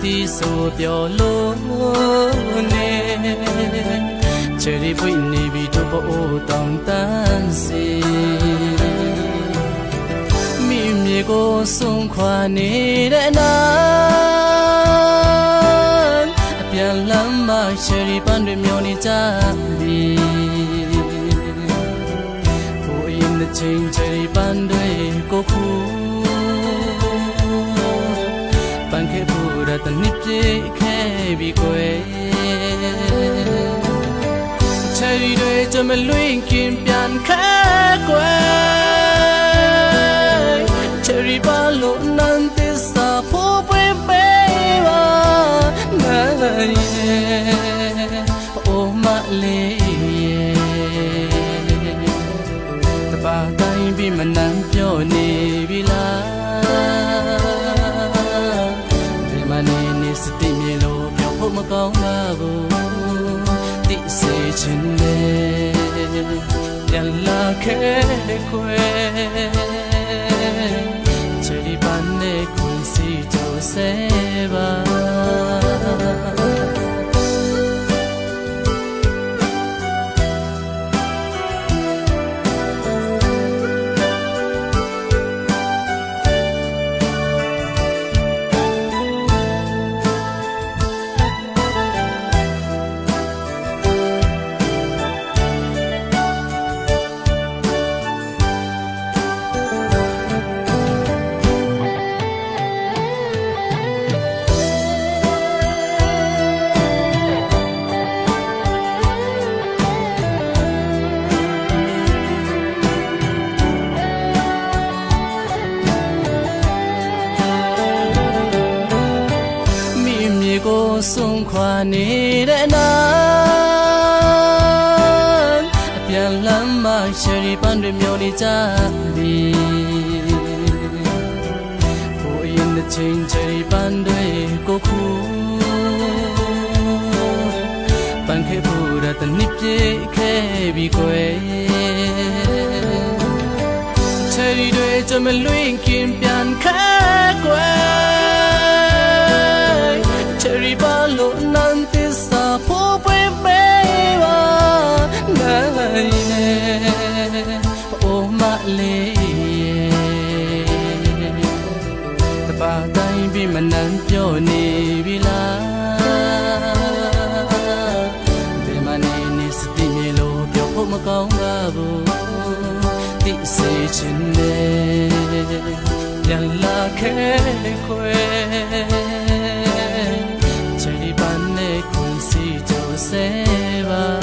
တီးဆိုပြောလို့နေချယ်ရီပွင့်နေပြီတို့ပို့တောင်းတန်းစီမိမြေကိုဆုံးခွာနေတဲ့နာအပြန်လမ်းမှာချယ်ရီပန်းတွေမျောနေကြပြီကိုအရင်တစ်ချိန်ချယ်ရီပန်းတွေကိုခုပန်းခဲ့ဖို့ရတဲ့နှစ်ပြည့်ခဲ့ပြီကွယ်ချယ်ရီတွေကြမလွင့်ကင်ပြန်ခဲကွယ်ချယ်ရီပါလို့နန်းသစ္စာဖို့ပဲပေးပါနိုင်အိုမလေးတပါတိုင်းပြီးမနှမ်းပြောနေပြီလားမနေစတိမြေလို့ပြောဖို့မကောင်းပါဘူးတိစေချင်လေပြန်လာခဲ့ခွေချယ်ရီပန်းနဲ့ခွန်စီကြိုးစေပါကိုဆုံးခွာနေတဲ့နာအပြန်လမ်းမှာချယ်ရီပန်းတွေမျောနေကြပြီကိုအရင်တစ်ချိန်ချယ်ရီပန်းတွေကိုခုပန်းခဲ့ဖို့ရတဲ့နှစ်ပြည့်ခဲ့ပြီကွယ်ချယ်ရီတွေကြမလွင့်ကင်ပြန်ခဲကွယ်ချယ်ရီပါလို့နန်းသစ္စာဖို့ပဲပေးပါနိုင်အိုမလေးတပါတိုင်းပြီးမနှမ်းပြောနေပြီလားဒီမနေစတိမြေလို့ပြောဖို့မကောင်းပါဘူးတိစေချင်လေပြန်လာခဲ့ခွေချယ်ရီပန်းနဲ့ခွန်စီကြိုးစေပါ